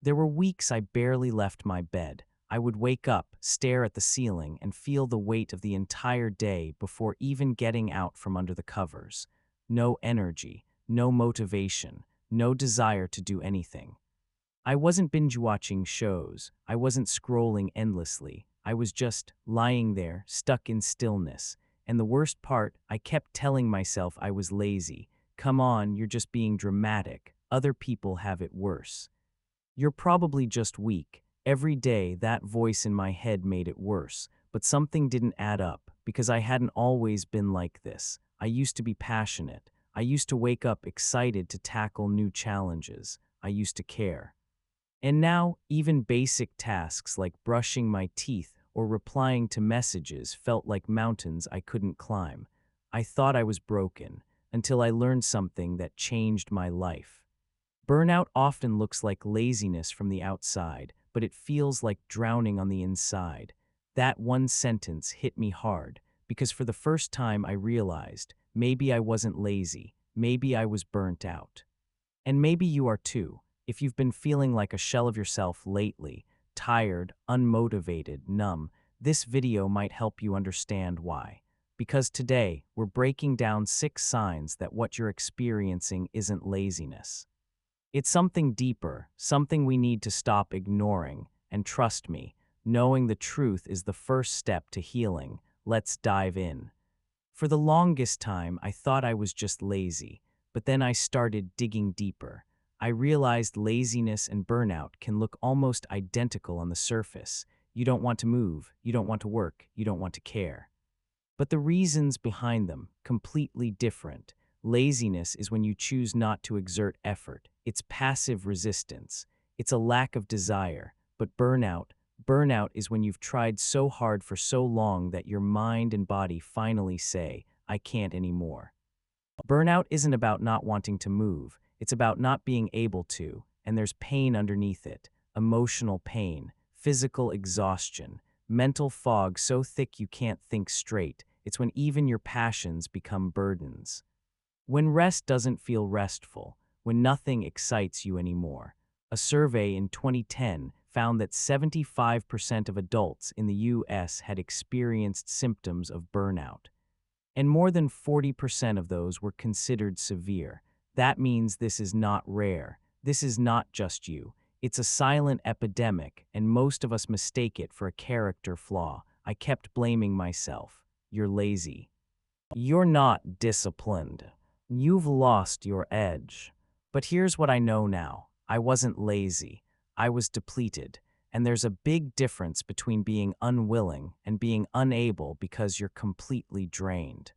There were weeks I barely left my bed. I would wake up, stare at the ceiling, and feel the weight of the entire day before even getting out from under the covers. No energy, no motivation, no desire to do anything. I wasn't binge-watching shows. I wasn't scrolling endlessly. I was just lying there, stuck in stillness. And the worst part, I kept telling myself I was lazy. Come on, you're just being dramatic. Other people have it worse. You're probably just weak. Every day, that voice in my head made it worse. But something didn't add up, because I hadn't always been like this. I used to be passionate. I used to wake up excited to tackle new challenges. I used to care. And now, even basic tasks like brushing my teeth or replying to messages felt like mountains I couldn't climb. I thought I was broken, until I learned something that changed my life. Burnout often looks like laziness from the outside, but it feels like drowning on the inside. That one sentence hit me hard, because for the first time I realized maybe I wasn't lazy, maybe I was burnt out. And maybe you are too. If you've been feeling like a shell of yourself lately, tired, unmotivated, numb, this video might help you understand why. Because today, we're breaking down 6 signs that what you're experiencing isn't laziness. It's something deeper, something we need to stop ignoring. And trust me, knowing the truth is the first step to healing. Let's dive in. For the longest time, I thought I was just lazy, but then I started digging deeper. I realized laziness and burnout can look almost identical on the surface. You don't want to move, you don't want to work, you don't want to care. But the reasons behind them, completely different. Laziness is when you choose not to exert effort. It's passive resistance. It's a lack of desire. But burnout is when you've tried so hard for so long that your mind and body finally say, I can't anymore. Burnout isn't about not wanting to move. It's about not being able to, and there's pain underneath it. Emotional pain, physical exhaustion, mental fog so thick you can't think straight. It's when even your passions become burdens. When rest doesn't feel restful, when nothing excites you anymore. A survey in 2010 found that 75% of adults in the US had experienced symptoms of burnout. And more than 40% of those were considered severe. That means this is not rare. This is not just you. It's a silent epidemic, and most of us mistake it for a character flaw. I kept blaming myself. You're lazy. You're not disciplined. You've lost your edge. But here's what I know now. I wasn't lazy. I was depleted. And there's a big difference between being unwilling and being unable because you're completely drained.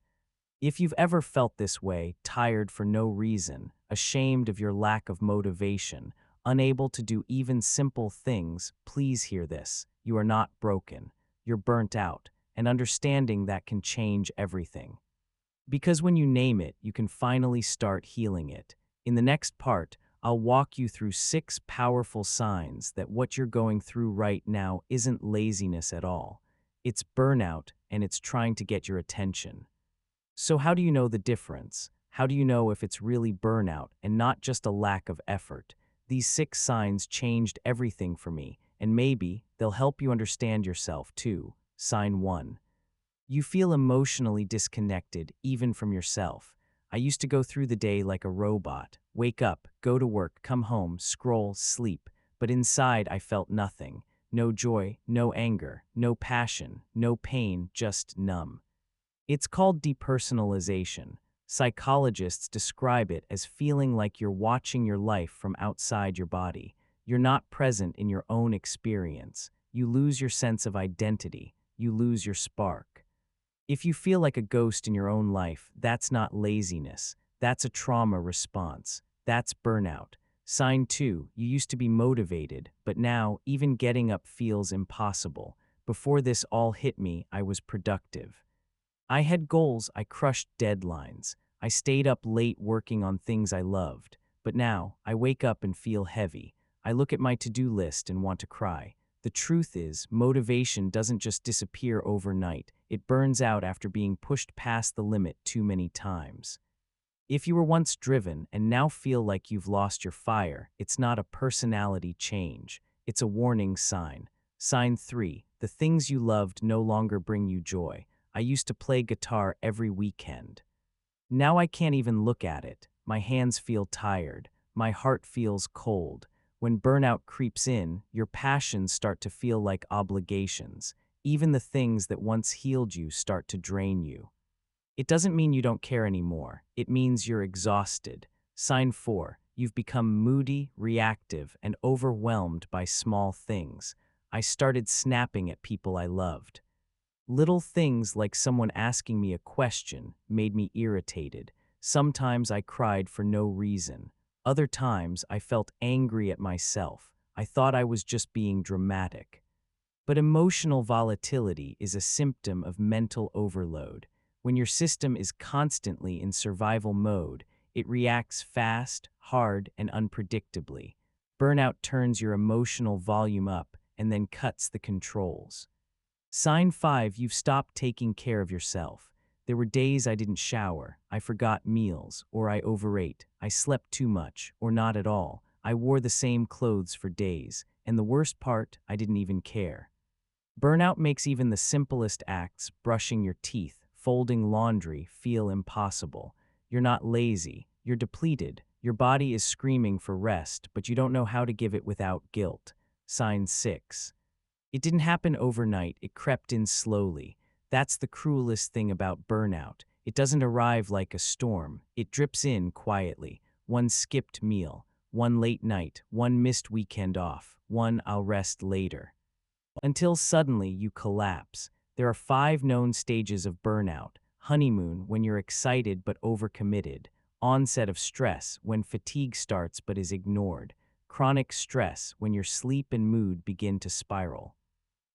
If you've ever felt this way, tired for no reason, ashamed of your lack of motivation, unable to do even simple things, please hear this. You are not broken. You're burnt out, and understanding that can change everything. Because when you name it, you can finally start healing it. In the next part, I'll walk you through 6 powerful signs that what you're going through right now isn't laziness at all. It's burnout, and it's trying to get your attention. So how do you know the difference? How do you know if it's really burnout and not just a lack of effort? These 6 signs changed everything for me, and maybe they'll help you understand yourself too. Sign 1. You feel emotionally disconnected, even from yourself. I used to go through the day like a robot. Wake up, go to work, come home, scroll, sleep. But inside I felt nothing. No joy, no anger, no passion, no pain, just numb. It's called depersonalization. Psychologists describe it as feeling like you're watching your life from outside your body. You're not present in your own experience. You lose your sense of identity. You lose your spark. If you feel like a ghost in your own life, that's not laziness. That's a trauma response. That's burnout. Sign 2, you used to be motivated, but now even getting up feels impossible. Before this all hit me, I was productive. I had goals, I crushed deadlines. I stayed up late working on things I loved. But now, I wake up and feel heavy. I look at my to-do list and want to cry. The truth is, motivation doesn't just disappear overnight. It burns out after being pushed past the limit too many times. If you were once driven and now feel like you've lost your fire, it's not a personality change. It's a warning sign. Sign 3. The things you loved no longer bring you joy. I used to play guitar every weekend. Now I can't even look at it. My hands feel tired. My heart feels cold. When burnout creeps in, your passions start to feel like obligations. Even the things that once healed you start to drain you. It doesn't mean you don't care anymore. It means you're exhausted. Sign 4. You've become moody, reactive, and overwhelmed by small things. I started snapping at people I loved. Little things like someone asking me a question made me irritated. Sometimes I cried for no reason. Other times I felt angry at myself. I thought I was just being dramatic. But emotional volatility is a symptom of mental overload. When your system is constantly in survival mode, it reacts fast, hard, and unpredictably. Burnout turns your emotional volume up and then cuts the controls. Sign 5. You've stopped taking care of yourself. There were days I didn't shower, I forgot meals, or I overate, I slept too much, or not at all. I wore the same clothes for days, and the worst part, I didn't even care. Burnout makes even the simplest acts, brushing your teeth, folding laundry, feel impossible. You're not lazy, you're depleted. Your body is screaming for rest, but you don't know how to give it without guilt. Sign 6. It didn't happen overnight, it crept in slowly. That's the cruelest thing about burnout. It doesn't arrive like a storm, it drips in quietly. One skipped meal, one late night, one missed weekend off, one I'll rest later. Until suddenly you collapse. There are 5 known stages of burnout. Honeymoon, when you're excited but overcommitted. Onset of stress, when fatigue starts but is ignored. Chronic stress, when your sleep and mood begin to spiral.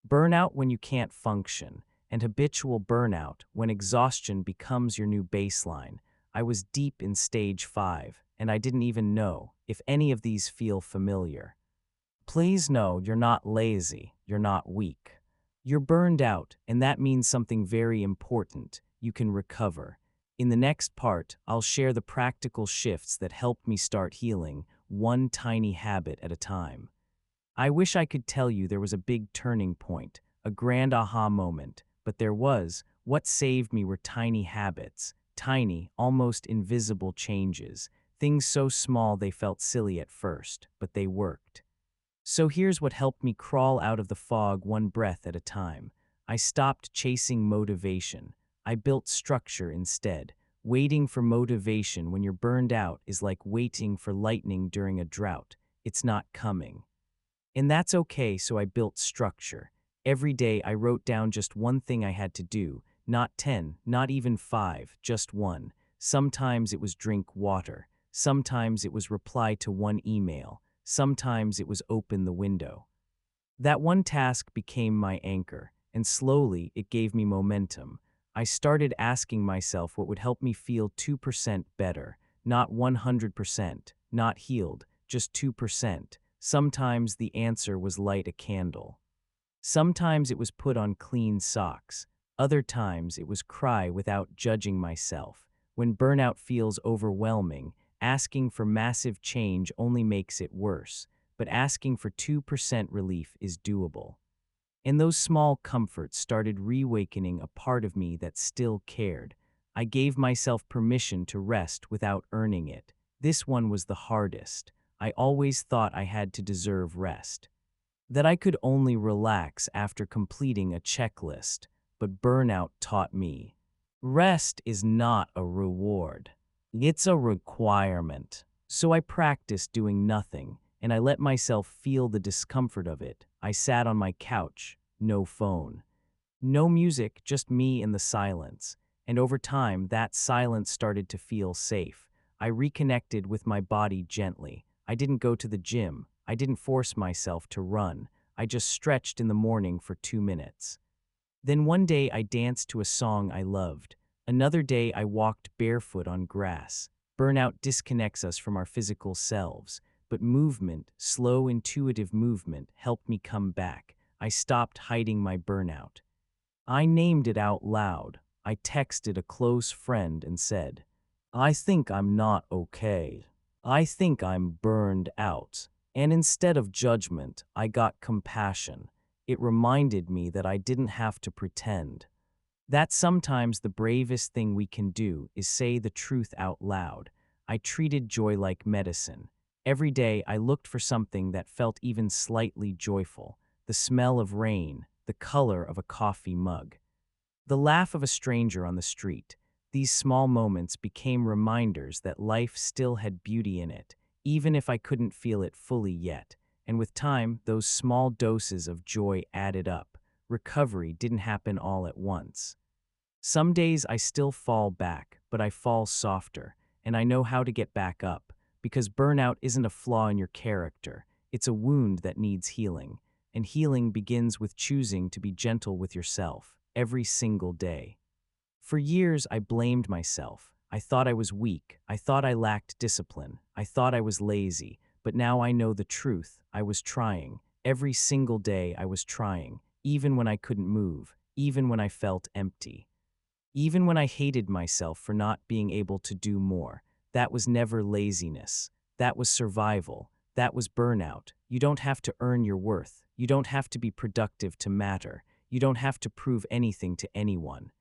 Burnout, when you can't function. And habitual burnout, when exhaustion becomes your new baseline. I was deep in stage 5, and I didn't even know if any of these feel familiar. Please know you're not lazy, you're not weak. You're burned out, and that means something very important. You can recover. In the next part, I'll share the practical shifts that helped me start healing, one tiny habit at a time. I wish I could tell you there was a big turning point, a grand aha moment, but there was. What saved me were tiny habits, tiny, almost invisible changes, things so small they felt silly at first, but they worked. So here's what helped me crawl out of the fog one breath at a time. I stopped chasing motivation. I built structure instead. Waiting for motivation when you're burned out is like waiting for lightning during a drought. It's not coming. And that's okay, so I built structure. Every day I wrote down just one thing I had to do, not 10, not even 5, just one. Sometimes it was drink water. Sometimes it was reply to one email. Sometimes it was open the window. That one task became my anchor, and slowly it gave me momentum. I started asking myself what would help me feel 2% better, not 100%, not healed, just 2%. Sometimes the answer was light a candle. Sometimes it was put on clean socks. Other times it was cry without judging myself. When burnout feels overwhelming, asking for massive change only makes it worse, but asking for 2% relief is doable. And those small comforts started reawakening a part of me that still cared. I gave myself permission to rest without earning it. This one was the hardest. I always thought I had to deserve rest, that I could only relax after completing a checklist, but burnout taught me. Rest is not a reward. It's a requirement. So I practiced doing nothing, and I let myself feel the discomfort of it. I sat on my couch, no phone. No music, just me and the silence. And over time, that silence started to feel safe. I reconnected with my body gently. I didn't go to the gym. I didn't force myself to run. I just stretched in the morning for 2 minutes. Then one day I danced to a song I loved. Another day I walked barefoot on grass. Burnout disconnects us from our physical selves, but movement, slow, intuitive movement, helped me come back. I stopped hiding my burnout. I named it out loud. I texted a close friend and said, I think I'm not okay. I think I'm burned out. And instead of judgment, I got compassion. It reminded me that I didn't have to pretend. That sometimes the bravest thing we can do is say the truth out loud. I treated joy like medicine. Every day I looked for something that felt even slightly joyful. The smell of rain, the color of a coffee mug, the laugh of a stranger on the street. These small moments became reminders that life still had beauty in it, even if I couldn't feel it fully yet. And with time, those small doses of joy added up. Recovery didn't happen all at once. Some days I still fall back, but I fall softer, and I know how to get back up, because burnout isn't a flaw in your character. It's a wound that needs healing, and healing begins with choosing to be gentle with yourself every single day. For years, I blamed myself. I thought I was weak. I thought I lacked discipline. I thought I was lazy. But now I know the truth. I was trying. Every single day I was trying, even when I couldn't move, even when I felt empty. Even when I hated myself for not being able to do more. That was never laziness. That was survival. That was burnout. You don't have to earn your worth. You don't have to be productive to matter. You don't have to prove anything to anyone.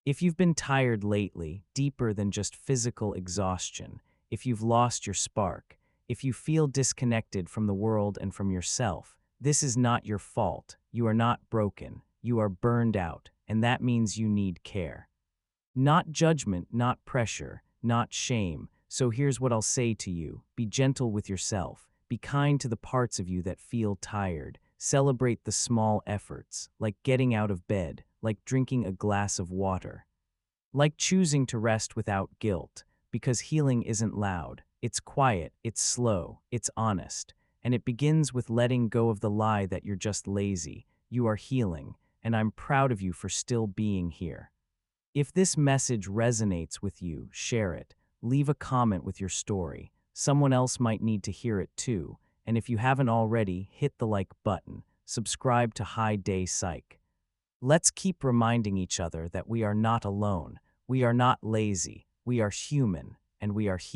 If you've been tired lately, deeper than just physical exhaustion, if you've lost your spark, if you feel disconnected from the world and from yourself, this is not your fault. You are not broken. You are burned out, and that means you need care. Not judgment, not pressure, not shame. So here's what I'll say to you. Be gentle with yourself. Be kind to the parts of you that feel tired. Celebrate the small efforts, like getting out of bed, like drinking a glass of water, like choosing to rest without guilt, because healing isn't loud. It's quiet, it's slow, it's honest, and it begins with letting go of the lie that you're just lazy. You are healing, and I'm proud of you for still being here. If this message resonates with you, share it. Leave a comment with your story. Someone else might need to hear it too. And if you haven't already, hit the like button. Subscribe to High Day Psych. Let's keep reminding each other that we are not alone. We are not lazy. We are human, and we are healing.